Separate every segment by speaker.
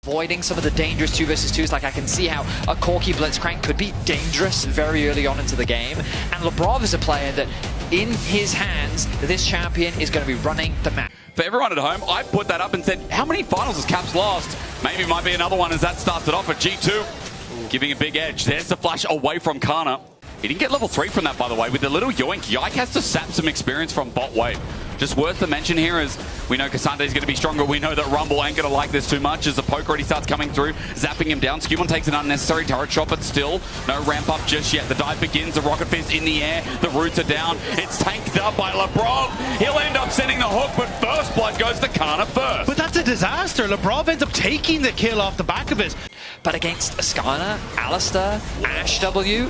Speaker 1: avoiding some of the dangerous 2v2s. Like I can see how a Corki Blitzcrank could be dangerous very early on into the game. And Lebrov is a player that, in his hands, this champion is going to be running the map.
Speaker 2: For everyone at home, I put that up and said, how many finals has Caps lost? Maybe it might be another one as that starts it off at G2. Giving a big edge. There's the flash away from Kana. He didn't get level 3 from that, by the way. With the little yoink, Yike has to sap some experience from bot wave. Just worth the mention here is we know Cassandre is going to be stronger. We know that Rumble ain't going to like this too much as the poke already starts coming through, zapping him down. Skewmon takes an unnecessary turret shot, but still no ramp up just yet. The dive begins, the rocket fist in the air, the roots are down. It's tanked up by Lebrov. He'll end up sending the hook, but first blood goes to Kana first.
Speaker 3: But that's a disaster. Lebrov ends up taking the kill off the back of it.
Speaker 1: But against Askana, Alistair, Ash W,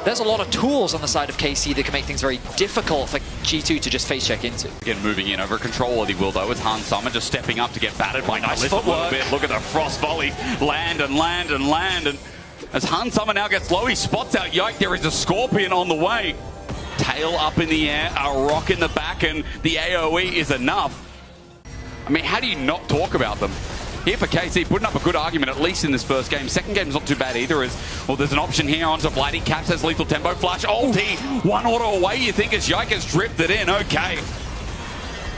Speaker 1: there's a lot of tools on the side of KC that can make things very difficult for G2 to just face check into.
Speaker 2: Again, moving in over control, he will though, with Hans Summer just stepping up to get battered by nice footwork. A little bit. Look at the frost volley. Land and land and land. And as Hans Summer now gets low, he spots out Yike. There is a Scorpion on the way. Tail up in the air, a rock in the back, and the AoE is enough. I mean, how do you not talk about them? Here for KC, putting up a good argument, at least in this first game. Second game's not too bad either, as, well, there's an option here onto Blighty. Caps has lethal tempo, flash, ulti, one auto away, you think, as Yike has drifted in, okay.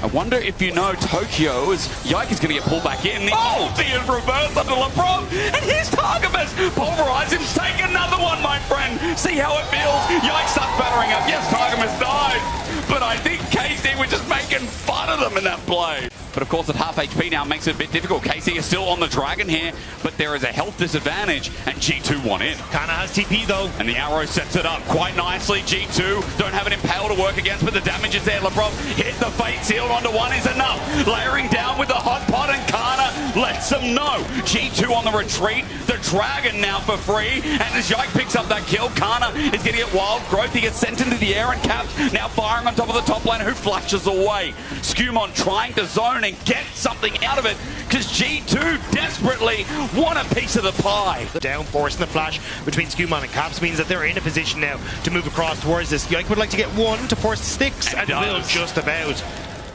Speaker 2: I wonder if you know Tokyo, as Yike is going to get pulled back in. The ulti in reverse under Lebrov, and here's Targamas. Pulverize him, take another one, my friend. See how it feels. Yike starts battering up. Yes, Targamas dies, but I think KC were just making fun of them in that play. But of course, at half HP now makes it a bit difficult. KC is still on the dragon here, but there is a health disadvantage, and G2 won in.
Speaker 3: Kana has TP though.
Speaker 2: And the arrow sets it up quite nicely. G2 don't have an impale to work against, but the damage is there. Lebrov hit the fate seal onto one is enough. Layering down with the hot pot, and Kana lets them know. G2 on the retreat. The dragon now for free, and as Yike picks up that kill, Kana is going to get wild growth. He gets sent into the air, and Caps now firing on top of the top lane, who flashes away. Skewmon trying to zone and get something out of it, because G2 desperately want a piece of the pie.
Speaker 3: The downforce and the flash between Skewmon and Caps means that they're in a position now to move across towards this. Yike would like to get one to force the sticks, and will just about.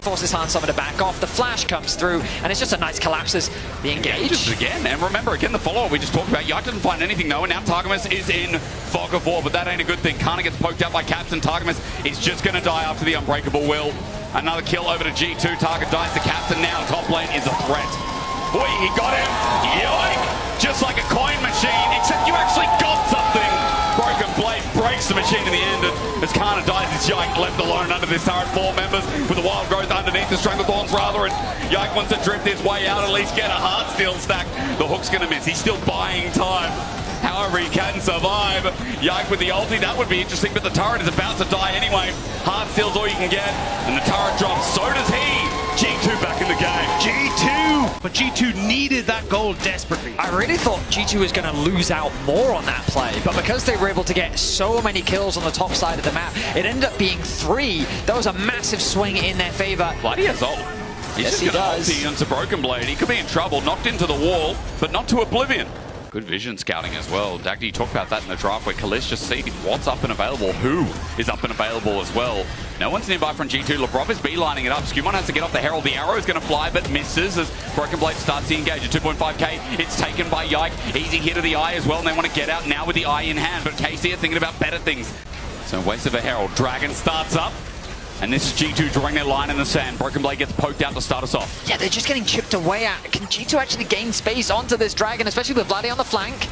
Speaker 1: Forces Hans Summer to back off, the flash comes through, and it's just a nice collapses the engage.
Speaker 2: Again, and remember, again, the follow-up we just talked about, Yike doesn't find anything though, and now Targamas is in fog of war, but that ain't a good thing. Kana gets poked out by Caps, and Targamas is just going to die after the unbreakable will. Another kill over to G2, Target dies to Caps, and now top lane is a threat. Boy, he got him, Yike! Just like a coin machine, except you actually got something. Broken Blade breaks the machine in the end, and as Kana dies, it's Yike left alone under this turret. 4 members with the wild growth underneath, the Stranglethorns rather, and Yike wants to drift his way out, at least get a Heartsteel stack. The hook's going to miss, he's still buying time. However, he can survive. Yike with the ulti, that would be interesting, but the turret is about to die anyway. Heartsteel's all you can get, and the turret drops, so does he. G2 back in the game.
Speaker 3: G2! But G2 needed that goal desperately.
Speaker 1: I really thought G2 was going to lose out more on that play, but because they were able to get so many kills on the top side of the map, it ended up being 3. That was a massive swing in their favor.
Speaker 2: Bloody has ult.
Speaker 1: Yes, he does.
Speaker 2: Ulti into Broken Blade. He could be in trouble, knocked into the wall, but not to oblivion. Good vision scouting as well. Dagdy, you talked about that in the draft where Kalish just sees what's up and available, who is up and available as well. No one's nearby from G2. Lebrov is beelining it up. Skewmon has to get off the Herald. The arrow is going to fly, but misses as Broken Blade starts the engage at 2.5k. It's taken by Yike. Easy hit of the eye as well, and they want to get out now with the eye in hand, but KC are thinking about better things. So waste of a Herald. Dragon starts up. And this is G2 drawing their line in the sand. Broken Blade gets poked out to start us off.
Speaker 1: Yeah, they're just getting chipped away at. Can G2 actually gain space onto this dragon, especially with Vladdy on the flank?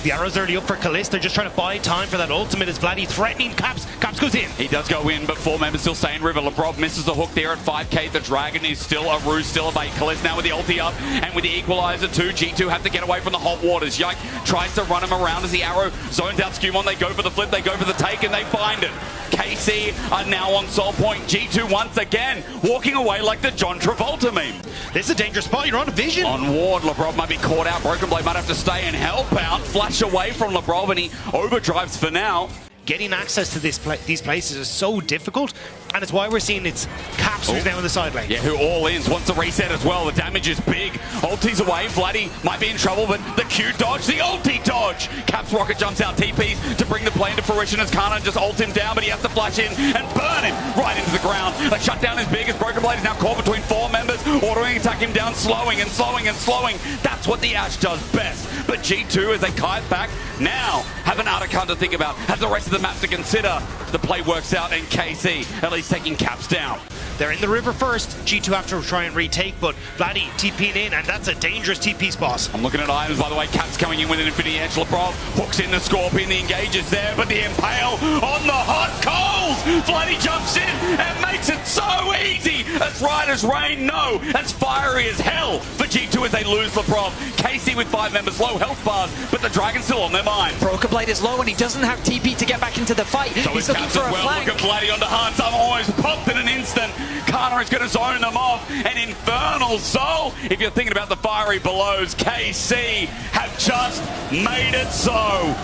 Speaker 3: The arrow's already up for Kalist. They're just trying to buy time for that ultimate as Vladdy threatening Caps. Caps goes in.
Speaker 2: He does go in, but 4 members still stay in River. Lebrov misses the hook there at 5k. The dragon is still a ruse, still a bait. Kalist now with the ulti up and with the equalizer too. G2 have to get away from the hot waters. Yike tries to run him around as the arrow zones out Skewmon. They go for the flip, they go for the take, and they find it. KC are now on soul point. G2 once again walking away like the John Travolta meme.
Speaker 3: This is a dangerous spot. You're on a vision.
Speaker 2: On ward, Lebrov might be caught out. Broken Blade might have to stay and help out. Flash away from Lebrov, and he overdrives for now.
Speaker 3: getting access to these places is so difficult, and it's why we're seeing it's Caps who's now in the side lane.
Speaker 2: Yeah, who all ins, wants to reset as well. The damage is big. Ulti's away. Vladdy might be in trouble, but the Q dodge, the ulti dodge. Caps rocket jumps out, TPs to bring the play into fruition as Kana just ult him down, but he has to flash in and burn him right into the ground. A shutdown is big as Broken Blade is now caught between 4 members, ordering attack him down, slowing and slowing and slowing. That's what the Ashe does best. But G2, as they kite back, now have an Arakan to think about, has the rest of the map to consider. The play works out, and KC at least taking Caps down.
Speaker 3: They're in the river first. G2 have to try and retake, but Vladdy TPing in, and that's a dangerous TP spot.
Speaker 2: I'm looking at items, by the way. Caps coming in with an Infinity Edge. Lebrov hooks in the Scorpion. The engage is there, but the Impale on the hot coals. Vladdy jumps in and makes it so easy. That's right as rain. No, that's fiery as hell for G2 as they lose Lebrov. KC with 5 members, low health bars, but the Dragon's still on their mind.
Speaker 1: Broken Blade is low and he doesn't have TP to get back into the fight.
Speaker 2: So
Speaker 1: He's looking for a flank.
Speaker 2: Look at Vladdy onto Hans. I'm almost popped in an instant. Kana is going to zone them off. An Infernal Soul. If you're thinking about the fiery belows, KC have just made it so.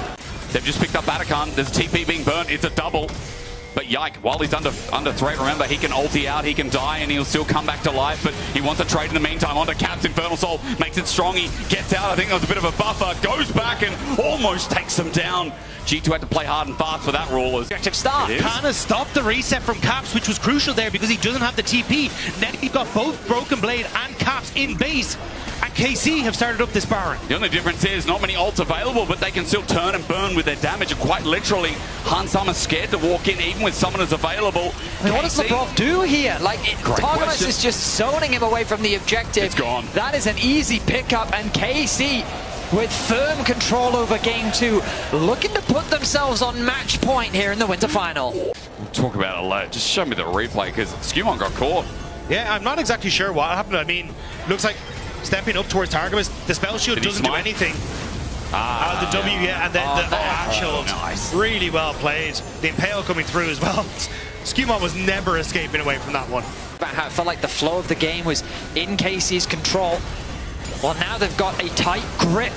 Speaker 2: They've just picked up Arakan. There's TP being burnt. It's a double. But Yike, while he's under threat, remember, he can ulti out, he can die, and he'll still come back to life. But he wants to trade in the meantime onto Caps. Infernal Soul makes it strong. He gets out. I think that was a bit of a buffer. Goes back and almost takes them down. G2 had to play hard and fast for that rule.
Speaker 1: Objective start.
Speaker 3: Kana stopped the reset from Caps, which was crucial there because he doesn't have the TP. Then he got both Broken Blade and Caps in base. And KC have started up this Baron.
Speaker 2: The only difference is not many ults available, but they can still turn and burn with their damage. And quite literally, Hansama's scared to walk in even with summoners available.
Speaker 1: I mean, what does Lebrov do here? Like, Targamas is just zoning him away from the objective.
Speaker 2: It's gone.
Speaker 1: That is an easy pickup, and KC with firm control over game 2, looking to put themselves on match point here in the winter final.
Speaker 2: We'll talk about it later. Just show me the replay, because Skewmon got caught.
Speaker 3: Yeah, I'm not exactly sure what happened. I mean, looks like stepping up towards Targamas, the spell shield doesn't do anything. The W, yeah, and then the actual, nice. Really well played. The Impale coming through as well. Skewmon was never escaping away from that one.
Speaker 1: About how it felt like the flow of the game was in KC's control. Well, now they've got a tight grip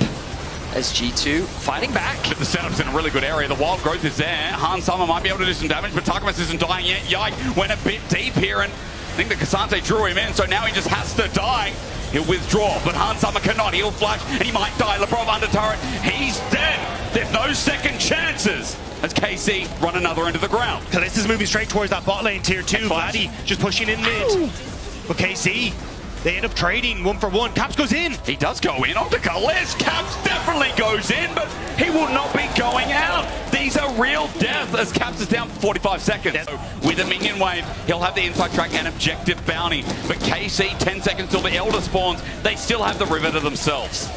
Speaker 1: as G2 fighting back.
Speaker 2: But the setup's in a really good area. The wild growth is there. Hansama might be able to do some damage, but Targamas isn't dying yet. Yike went a bit deep here, and I think the Cassante drew him in, so now he just has to die. He'll withdraw, but Hansama cannot. He'll flash, and he might die. Lebrov under turret. He's dead. There's no second chances as KC run another into the ground.
Speaker 3: Kalista's moving straight towards that bot lane, tier 2. Vladdy just pushing in mid. But KC, they end up trading 1-for-1. Caps goes in.
Speaker 2: He does go in onto Kalist. Caps definitely goes in, but he will not be going out. These are real death as Caps is down for 45 seconds. So with a minion wave, he'll have the inside track and objective bounty. But KC, 10 seconds till the Elder spawns. They still have the river to themselves.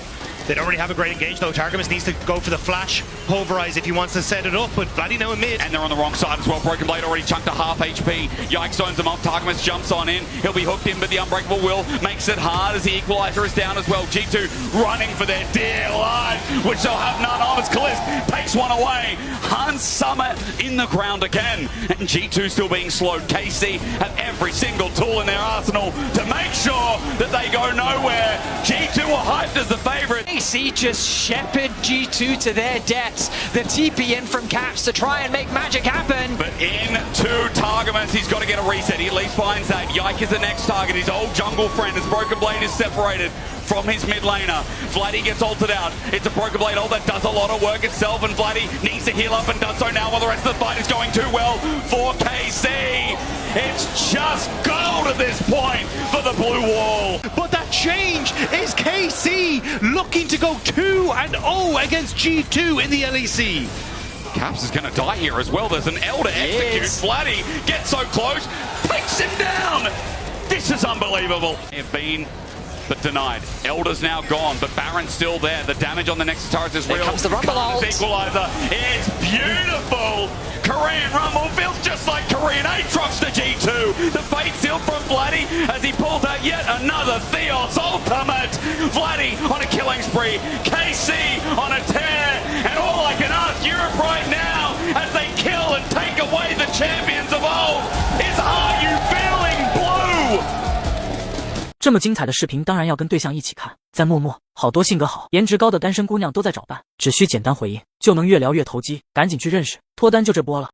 Speaker 3: They don't really have a great engage though. Targamas needs to go for the flash, pulverize if he wants to set it up, but Vladdy now in mid.
Speaker 2: And they're on the wrong side as well. Broken Blade already chunked to half HP. Yike zones him off. Targamas jumps on in. He'll be hooked in, but the Unbreakable Will makes it hard as the Equalizer is down as well. G2 running for their dear lives, which they'll have none of as Kalist takes one away. Hansama in the ground again. And G2 still being slowed. KC have every single tool in their arsenal to make sure that they go nowhere. G2 were hyped as the favorite.
Speaker 1: KC just shepherd G2 to their deaths. The TP in from Caps to try and make magic happen.
Speaker 2: But into Targamas, he's got to get a reset. He at least finds that. Yike is the next target. His old jungle friend as Broken Blade is separated from his mid laner. Vladdy gets ulted out. It's a Broken Blade ult that does a lot of work itself, and Vladdy needs to heal up and does so now while the rest of the fight is going too well for KC. It's just gold at this point for the blue wall.
Speaker 3: But that change is KC looking to go 2-0 against G2 in the LEC.
Speaker 2: Caps is going to die here as well. There's an Elder execute. Vladdy gets so close, takes him down. This is unbelievable. They've been but denied. Elder's now gone, but Baron's still there. The damage on the next turret is real.
Speaker 1: Here comes the Rumble ult.
Speaker 2: Equalizer. It's beautiful. Korean Rumble feels just like Korean Aatrox to G2. The fate sealed from Vladdy as he pulls out yet another Theos ultimate. Vladdy on a killing spree. KC on a tear. And all I can ask Europe right now as they kill and take away the champions of old is, are you feeling blue?
Speaker 4: 这么精彩的视频当然要跟对象一起看，在陌陌，好多性格好、颜值高的单身姑娘都在找伴，只需简单回应就能越聊越投机，赶紧去认识，脱单就这波了。